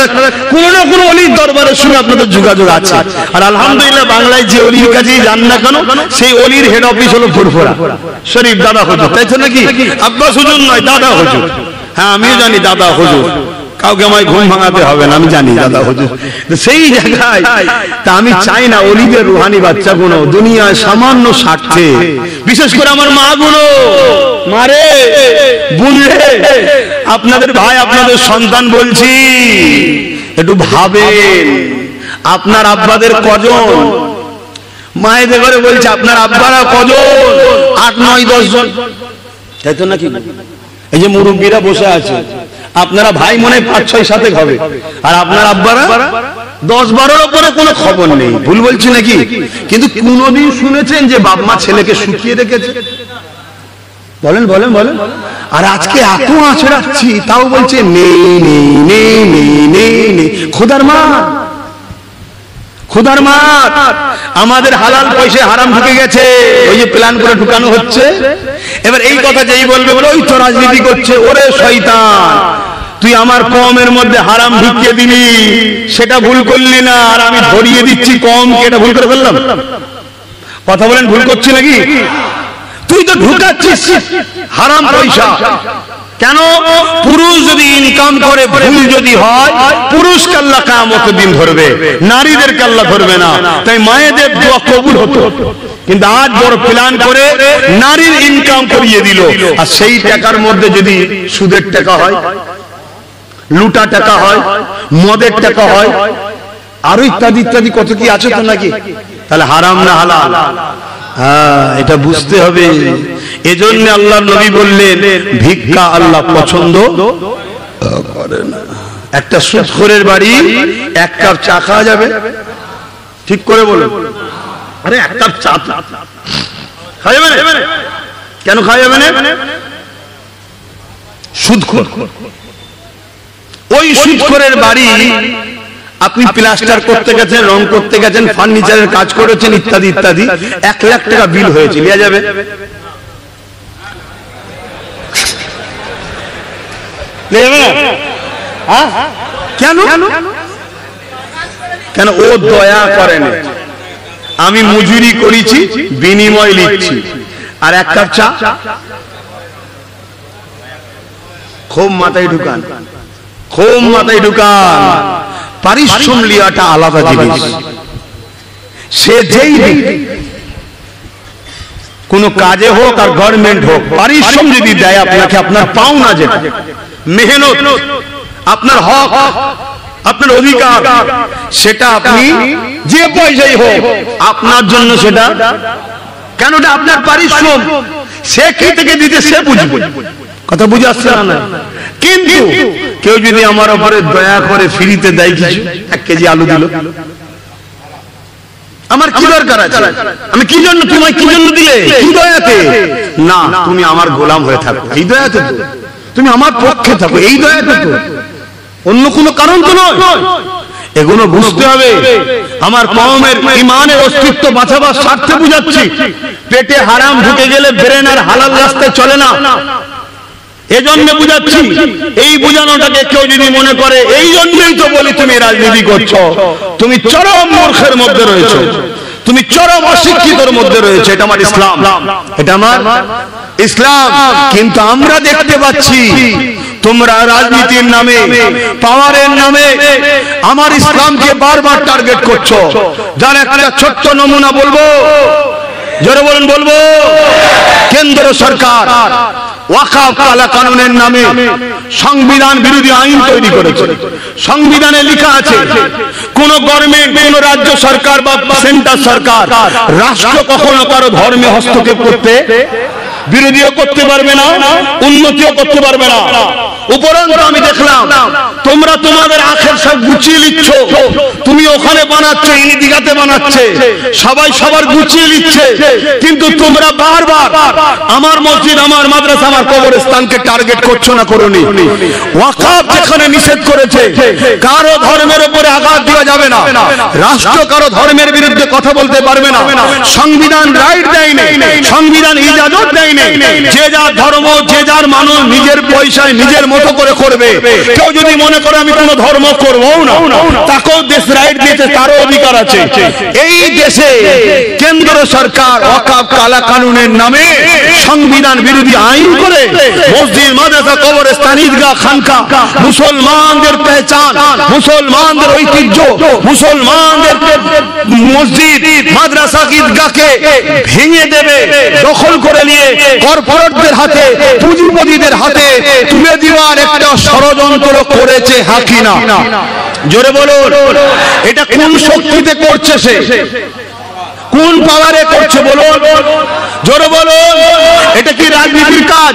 কোনো না কোনো ওলির দরবারের সঙ্গে আপনাদের যোগাযোগ আছে, আর আলহামদুলিল্লাহ বাংলায় যে ওলির কাছেই যান না কেন, সেই ওলির হেড অফিস হলো শরীফ দাদা হুজুর, তাই তো নাকি? আব্বাস হুজুর নয়, দাদা হুজুর। হ্যাঁ, আমিও জানি দাদা হুজুর, কাউকে আমায় ঘুম ভাঙাতে হবে না, আমি জানি দাদা হুজুর। সেই জায়গায় তা আমি চাই না ওলিদের রুহানি বাচ্চাগুলো দুনিয়ায় সামান্য স্বার্থে, বিশেষ করে আমার মা গুলো, মারে বুঝলে, আপনাদের ভাই আপনাদের সন্তান বলছি, একটু ভাবেন আপনার আব্বাদের কজন, মায়েদের ঘরে বলছে আপনার আব্বারা কজন? 8, 9, 10 জন, তাই তো নাকি? এই যে মুরব্বীরা বসে আছে, আপনারা ভাই মনে 5, 6, 7 হবে, আর আপনার আব্বারা 10, 12-র উপরে কোনো খবর নেই। ভুল বলছি নাকি? কিন্তু কোনদিন শুনেছেন যে বাপ মা ছেলেকে শুকিয়ে রেখেছে? বলেন বলেন বলেন। আর আজকে এত আঁচড়াচ্ছি, তাও বলছে নেই নেই নেই নেই নেই নেই। খোদার মা, খোদার মা, আমাদের হালাল পয়সা হারাম ঢুকে গেছে, ওই যে প্ল্যান করে ঢুকানো হচ্ছে। এবার এই কথা যেই বলবে, বলে ওই তো রাজনীতি করছে, ওরে শয়তান, তুই আমার কমের মধ্যে হারাম ঢুকিয়ে দিলি, সেটা ভুল করলি না, আর আমি ধরিয়ে দিচ্ছি কমকে, এটা ভুল করে ফেললাম। কথা বলেন, ভুল করছি নাকি? তুই তো ঢুকাচ্ছিস হারাম পয়সা। কেন? পুরুষ যদি ইনকাম করে ভুল যদি হয়, পুরুষকে আল্লাহ কিয়ামতের দিন ধরবে, নারীদেরকে আল্লাহ ধরবে না। তাই মায়েদের দোয়া কবুল হতো, কিন্তু আজ বড় প্ল্যান করে নারীর ইনকাম করিয়ে দিল, আর সেই টাকার মধ্যে যদি সুদের টাকা হয়, লুটা টাকা হয়, মদের টাকা হয়, আরো ইত্যাদি ইত্যাদি কত কি আছে তো নাকি? তাহলে হারাম না হালাল? হ্যাঁ, এটা বুঝতে হবে। এজন্য আল্লাহর নবী বললেন, ভিক্ষা আল্লাহ পছন্দ করে না। একটা সুদখোরের বাড়ি 1 কাপ চা খাওয়া যাবে? ঠিক করে বলুন। আরে 1 কাপ চা খাওয়া যাবে না? কেন খাওয়া যাবে না? সুদখোর। ওই সুদখোরের বাড়ি আপনি প্লাস্টার করতে গেছেন, রং করতে গেছেন, ফার্নিচারের কাজ করেছেন, ইত্যাদি ইত্যাদি, 1 লাখ টাকা বিল হয়েছে, লিয়া যাবে? কেন? কেন? ও দয়া করেন। আমি মজুরি করেছি, বিনিময় লিখছি, আর 1 কাপ চা। খুব মাথায় ঢুকান, খুব মাথায় ঢুকান। পারিশ্রম লিয়াটা আলাদা জিনিস। সে যেই কোন কাজে হোক আর গভর্নমেন্ট হোক, পারিশ্রম যদি দেয় আপনাকে, আপনার পাওনা যেটা মেহনত, আপনার হক, আপনার অধিকার, সেটা আপনি যে পয়সাই হোক আপনার জন্য সেটা, কেন ওটা আপনার পারিশ্রম। সে কি থেকে দিতে সে বুঝবে, কথা বুঝে আসছে না? কিন্তু কেউ যদি আমার উপরে দয়া করে ফ্রিতে দেয় কিছু, 1 কেজি আলু দিল, আমার কি দরকার আছে? আমি কি জন্য, তোমায় কি জন্য দিলে? কি দয়াতে? না, তুমি আমার গোলাম হয়ে থাকো, এই দয়াতে তো। তুমি আমার পক্ষে থাকো, এই দয়াতে তো, অন্য কোনো কারণ তো নয়। এগুলো বুঝতে হবে। আমার কওমের ঈমানের অস্তিত্ব বাঁচাবার স্বার্থে বুঝাচ্ছি। পেটে হারাম ঢুকে গেলে ব্রেন আর হালাল রাস্তায় চলে না, এজন্য বুঝাচ্ছি। এই বুঝানোটাকে কেউ যদি মনে করে, এই জন্যই তো বলি তুমি রাজনীতি করছো, তুমি চরম মূর্খের মধ্যে রয়েছো, তুমি চরম অশিক্ষিতর মধ্যে রয়েছে। এটা আমার ইসলাম, এটা আমার ইসলাম। কিন্তু আমরা দেখতে পাচ্ছি তোমরা রাজনীতির নামে, পাওয়ারের নামে আমার ইসলামকে বারবার টার্গেট করছো। যার একটা ছোট্ট নমুনা বলবো, জোরে বলুন, বলবো। কেন্দ্র সরকার ওয়াকফ কালা কানুনের নামে সংবিধান বিরোধী আইন তৈরি করেছে। সংবিধানে লেখা আছে, কোন গভর্নমেন্ট, কোন রাজ্য সরকার বা সেন্টার সরকার, রাষ্ট্র কখনো কারো ধর্মে হস্তক্ষেপ করতে, বিরোধীও করতে পারবে না, উন্নতিও করতে পারবে না। উপরন্তু আমি দেখলাম তোমরা তোমাদের আখের সব গুছিয়ে নিচ্ছ। তুমি ওখানে বানাচ্ছ, ইনি দিঘাতে বানাচ্ছে, সবাই সবার গুছিয়ে নিচ্ছে, কিন্তু তোমরা বারবার আমার মসজিদ, আমার মাদ্রাসা, আমার কবরস্থানকে টার্গেট করছো না? করোনি? ওয়াকফ যেখানে নিষেধ করেছে, কারো ধর্মের উপরে আঘাত দেওয়া যাবে না, রাষ্ট্র কারো ধর্মের বিরুদ্ধে কথা বলতে পারবে না, সংবিধান রাইট দেয় নাই, সংবিধান ইজাজত দেয় নাই। যে যার ধর্ম, যে যার মানুষ নিজের পয়সায় নিজের মতো করে করবে। কেউ যদি মনে করে আমি কোনো ধর্ম করবো না, তাকেও দেশ রাইট দিয়েছে, তারও অধিকার আছে। এই দেশে কেন্দ্র সরকার ওয়াকফ কালা কানুনের নামে সংবিধান বিরোধী আইন করে মসজিদ, মাদ্রাসা, কবরস্থান, ঈদগাহ, খানকা, মুসলমানদের পেহচান, মুসলমানদের ঐতিহ্য, মুসলমানদের মসজিদ, মাদ্রাসা, ঈদগাহকে ভেঙে দেবে, দখল করে নিয়ে কর্পোরেটদের হাতে, পুঁজিপতিদের হাতে তুলে দেওয়ার একটা ষড়যন্ত্র করেছে, হাকিনা। জোরে বলুন, এটা কোন শক্তিতে করছে? সে কোন পাওয়ারে করছে বলুন? জোরে বলুন। এটা কি রাজনীতির কাজ?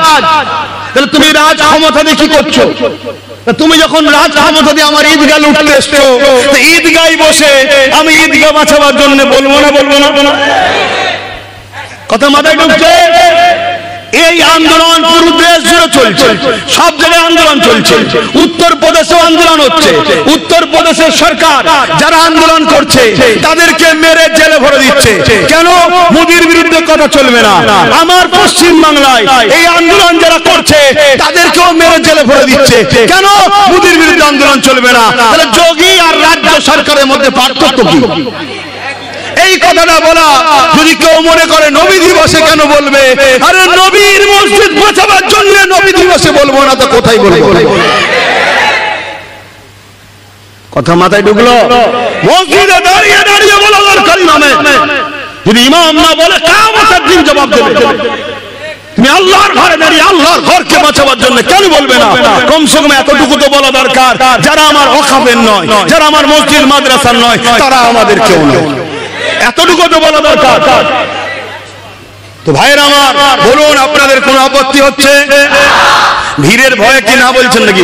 তাহলে তুমি রাজ ক্ষমতা দিয়ে কি করছো? তুমি যখন রাজ ক্ষমতা দিয়ে আমার ঈদগাহ লুটতে এসছো, ঈদগাহ বসে আমি ঈদগাহ বাঁচাবার জন্য বলবো না, বলবো না? কথা মাথায় ঢুকছে? এই আন্দোলন পুরো দেশ জুড়ে চলছে, সব জায়গায় আন্দোলন চলছে। উত্তর প্রদেশেও আন্দোলন হচ্ছে। উত্তর প্রদেশের সরকার যারা আন্দোলন করছে তাদেরকে মেরে জেলে ভরে দিচ্ছে। কেন? মোদির বিরুদ্ধে কথা চলবে না। আমার পশ্চিম বাংলায় এই আন্দোলন যারা করছে তাদেরকেও মেরে জেলে ভরে দিচ্ছে। কেন? মোদির বিরুদ্ধে আন্দোলন চলবে না। তাহলে যোগী আর রাজ্য সরকারের মধ্যে পার্থক্য কি? এই কথাটা বলা যদি কেউ মনে করে নবী দিবসে কেন বলবে? আরে নবীর মসজিদ বাঁচাবার জন্য নবী দিবসে বলবো না তো কোথায় বলবো? কথা মাথায় ঢুকলো? মসজিদে দাঁড়িয়ে দাঁড়িয়ে বলা দরকার নামে, যদি ইমাম না বলে কিয়ামতের দিন জবাব দেবে। তুমি আল্লাহর ঘরে দাঁড়িয়ে আল্লাহর ঘরকে বাঁচাবার জন্য কেন বলবে না? কমসে কম এতটুকু তো বলা দরকার, যারা আমার ওয়াকফের নয়, যারা আমার মসজিদ মাদ্রাসার নয়, তারা আমাদের কেউ নয়, এতটুকু তো বলা দরকার। তো ভাইয়ের আমার, বলুন আপনাদের কোনো আপত্তি হচ্ছে? ভিড়ের ভয়ে কি না বলছেন নাকি?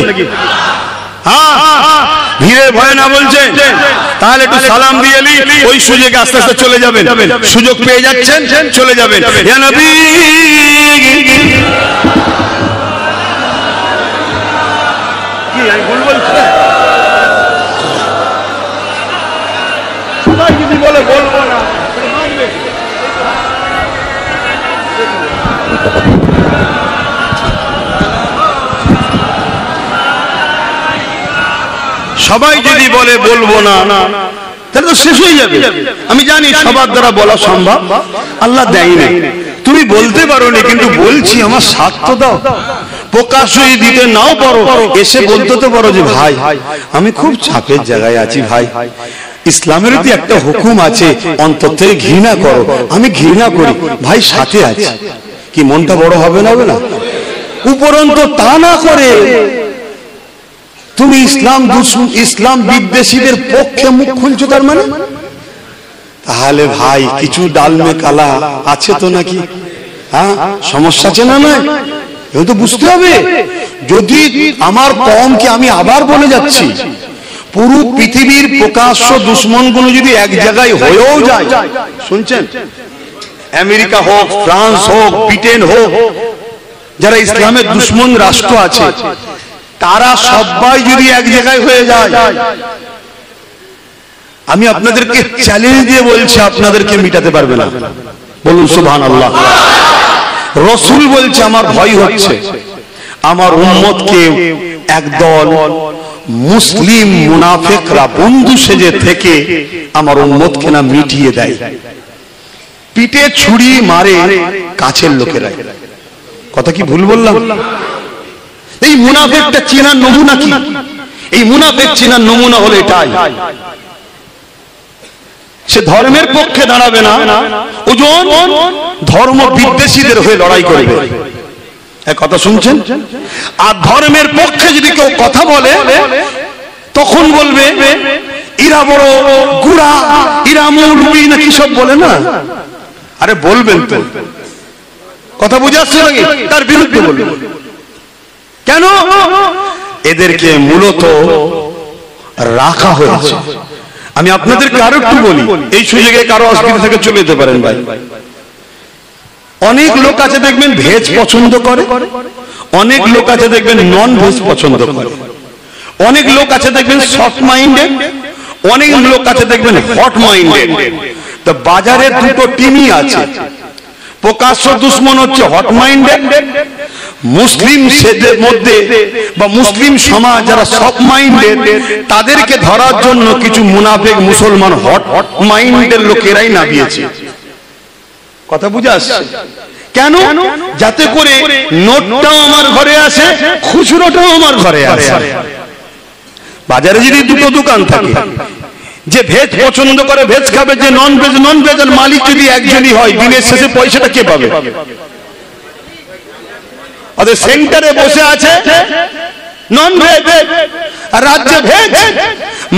হ্যাঁ, ভিড়ের ভয়ে না বলছেন? তাহলে একটু সালাম দিয়ে ওই সুযোগে আস্তে আস্তে চলে যাবেন। সুযোগ পেয়ে যাচ্ছেন, চলে যাবেন। ইয়া নবী আমি ভুল বলছি? সবাই যদি বলে বলবো না, সবাই যদি বলে বলবো না, তাহলে তো শেষ হয়ে যাবে। আমি জানি সবার দ্বারা বলা সম্ভব, আল্লাহ দেয়নি, তুমি বলতে পারো নি, কিন্তু বলছি আমার স্বার্থ দাও। প্রকাশ দিতে নাও পারো, এসে বলতে তো পারো যে ভাই আমি খুব চাপের জায়গায় আছি, ভাই ইসলামের প্রতি একটা হুকুম আছে, অন্তর থেকে ঘৃণা করো। আমি ঘৃণা করি, ভাই সাথে আছি। কি মনটা বড় হবে না? হবে না? উপরন্ত তা না করে তুমি ইসলাম বিদ্বেষীদের পক্ষে মুখ খুলছো, তার মানে তাহলে ভাই কিছু ডাল মে কালা আছে তো নাকি? হ্যাঁ, সমস্যা আছে না? নয়, এও তো বুঝতে হবে। যদি আমার কওমকে, আমি আবার বলে যাচ্ছি, পুরো পৃথিবীর প্রকাশ্য দুশ্মনগুলো যদি এক জায়গায় হয়েও যায়, শুনছেন, আমেরিকা হোক, ফ্রান্স হোক, ব্রিটেন হোক, যারা ইসলামের দুশ্মন রাষ্ট্র আছে, তারা সবাই যদি এক জায়গায় হয়ে যায়, আমি আপনাদেরকে চ্যালেঞ্জ দিয়ে বলছি, আপনাদেরকে মিটাতে পারবে না। বলুন সুবহানাল্লাহ। রাসূল বলছে আমার ভয় হচ্ছে আমার উম্মতকে একদল মুসলিম মুনাফিকরা বন্ধু সেজে থেকে আমার উম্মতকে না মিটিয়ে দেয়, পিঠে ছুরি মারে কাছের লোকেরা। কথা কি ভুল বললাম? এই মুনাফিকটা চেনার নমুনা কি? এই মুনাফিক চেনার নমুনা হলো এটাই, সে ধর্মের পক্ষে দাঁড়াবে না, ওজন ধর্ম বিদ্বেষীদের হয়ে লড়াই করবে। এক কথা শুনছেন? আর ধর্মের পক্ষে যদি কেউ কথা বলে, তখন বলবে ইরা বড় গুড়া, ইরা মৌলবি নাকি সব বলে না। আরে বলবেন তো, কথা বুঝে আসছে নাকি? তার বিরুদ্ধে বলবেন কেন? এদেরকে মূলত রাখা হয়েছে। আমি আপনাদেরকে আরো একটু বলি, এই সুযোগে কারো অসুবিধা থেকে চলে যেতে পারেন ভাই। অনেক লোক আছে দেখবেন ভেজ পছন্দ করে, অনেক লোক আছে দেখবেন নন ভেজ পছন্দ করে, অনেক লোক আছে দেখবেন সফট মাইন্ডেড, অনেক লোক আছে দেখবেন হট মাইন্ডেড। তো বাজারে দুটো টিমই আছে। প্রকাশ্য দুশ্মন হচ্ছে হট মাইন্ডেড, মুসলিম সেদের মধ্যে বা মুসলিম সমাজ যারা সফট মাইন্ডেড, তাদেরকে ধরার জন্য কিছু মুনাফিক মুসলমান হট মাইন্ডের লোকেরাই নামিয়েছে। কথা বুঝে আসছে? কেন? যাতে করে নোটটাও আমার ঘরে আসে, খুচরোটাও আমার ঘরে আসে। বাজারে যদি দুটো দোকান থাকে, যে ভেজ পছন্দ করে ভেজ খাবে, যে নন ভেজ নন ভেজ, আর মালিক যদি একজনই হয়, দিনের শেষে পয়সাটা কে পাবে? ওদের সেন্টারে বসে আছে নন ভেজ, আর রাজ্যে ভেজ,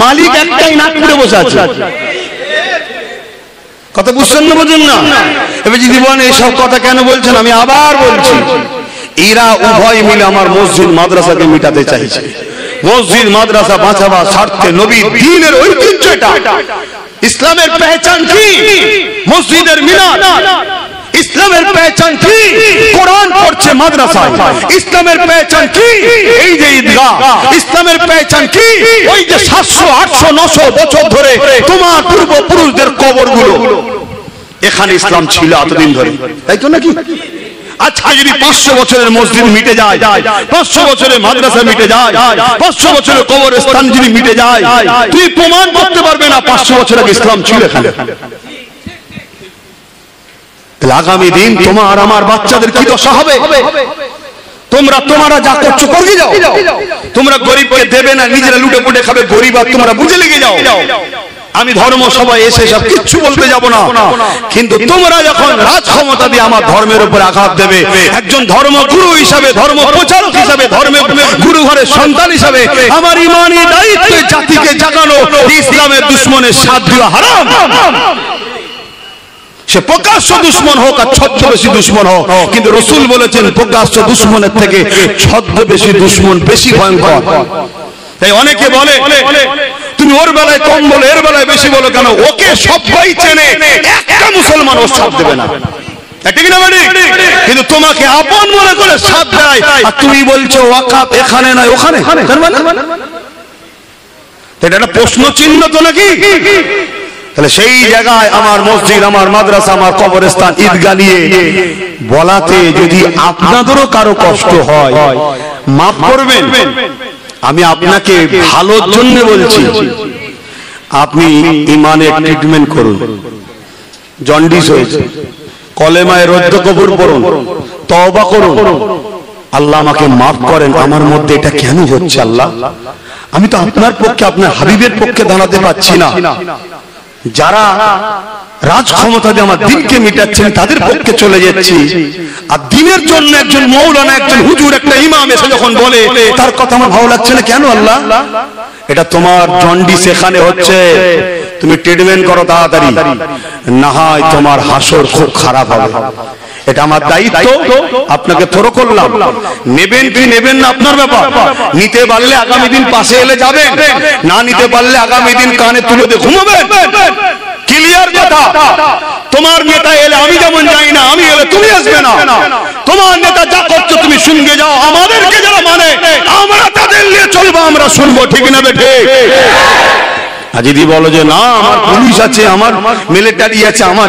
মালিক একটাই নাগপুরে বসে আছে। কথা বুঝছেন না? বোঝেন না? এবার যদি বলেন এইসব কথা কেন বলছেন, আমি আবার বলছি, এরা উভয় মিলে আমার মসজিদ মাদ্রাসাকে মিটাতে চাইছে। মসজিদ মাদ্রাসা বাঁচাবার স্বার্থে নবীর দ্বীনের ঐতিহ্য এটা। ইসলামের পেহচান কি? মসজিদের মিনার। ইসলামের পেহচান কি? কোরআন পড়ছে মাদ্রাসায়। ইসলামের পেহচান কি? এই যে ঈদগাহ। ইসলামের পেহচান কি? ওই যে 700 800 900 বছর ধরে তোমার পূর্বপুরুষদের কবরগুলো, এখানে ইসলাম ছিল এতদিন ধরে, তাই তো নাকি? আজকে যদি 500 বছরের মসজিদ মিটে যায়, 500 বছরের মাদ্রাসা মিটে যায়, 500 বছরের কবরস্থান যদি মিটে যায়, তুই প্রমাণ করতে পারবে না 500 বছর আগে ইসলাম ছিল এখানে। আগামী দিন তোমার আমার বাচ্চাদের কি দশা হবে? তোমরা যা করছো করে যাও। তোমরা গরিবকে দেবে না, নিজেরা লুটে পুটে খাবে, গরিব আর তোমরা বুঝে লেগে যাও। আমি ধর্ম সভায় এসে সব কিচ্ছু বলতে যাব না, কিন্তু তোমরা যখন রাজ ক্ষমতা দিয়ে আমার ধর্মের উপর আঘাত দেবে, একজন ধর্মগুরু হিসাবে, ধর্ম প্রচারক হিসাবে, ধর্মের গুরু ঘরের সন্তান হিসাবে আমার ইমানি দায়িত্ব জাতিকে জাগানো, ইসলামের দুশ্মনের সাথ দেওয়া হারাম। সে প্রকাশ্য দুশ্মন হোক আর ছদ্মবেশী দুশ্মন হোক, কিন্তু রাসূল বলেছেন প্রকাশ্য দুশ্মনের থেকে ছদ্মবেশী দুশ্মন বেশি ভয়ঙ্কর। তাই অনেকে বলে তুমি ওর বেলায় কম বলো, এর বেলায় বেশি বলো কেন? ওকে সবাই চেনে, একটা মুসলমান ওর সাথ দেবে না। ঠিক না বেটি? কিন্তু তোমাকে আপন মনে করে সাথ দেয়, আর তুমি বলছো ওয়াকাফ এখানে নয় ওখানে। এটা একটা প্রশ্ন চিহ্ন তো নাকি? তাহলে সেই জায়গায় আমার মসজিদ, আমার মাদ্রাসা, আমার কবরস্থান, ঈদগাহ নিয়ে বলাতে যদি আপনাদেরও কারো কষ্ট হয় মাফ করবেন। আমি আপনাকে ভালোর জন্য বলছি, আপনি ইমানের ট্রিটমেন্ট করুন। জন্ডিস হয়েছে, কলেমায় রদ্দ কবুল করুন, তওবা করুন, আল্লাহ আমাকে মাফ করেন, আমার মধ্যে এটা কেন হচ্ছে আল্লাহ? আমি তো আপনার পক্ষে, আপনার হাবিবের পক্ষে দাঁড়াতে পারছি না। যারা রাজ ক্ষমতা দিয়ে আমার দিনকে মিটাচ্ছেন তাদের পক্ষে চলে যাচ্ছি, আর দিনের জন্য একজন মৌলানা, একজন হুজুর, একটা ইমাম এসে যখন বলে তার কথা আমার ভালো লাগছে না কেন আল্লাহ? এটা তোমার জন্ডিস এখানে হচ্ছে, তুমি ট্রিটমেন্ট করো তাড়াতাড়ি, না হয় তোমার হাসর খুব খারাপ হবে। এটা আমার দায়িত্ব, আপনাকে থরো করলাম। নেবেন কি নেবেন না আপনার ব্যাপার। নিতে পারলে আগামী দিন পাশে এলে যাবেন, না নিতে পারলে আগামী দিন কানে তুলে দিয়ে ঘুমাবেন। ক্লিয়ার কথা? তোমার নেতা এলে আমি যেমন যাই না, আমি এলে তুমি আসবে না। তোমার নেতা যা করছো তুমি শুনবে যাও, আমাদেরকে যারা মানে আমরা তাদের নিয়ে চলবো, আমরা শুনবো, ঠিক না বেঠে? আর যদি বলো যে না আমার পুলিশ আছে, আমার মিলিটারি আছে, আমার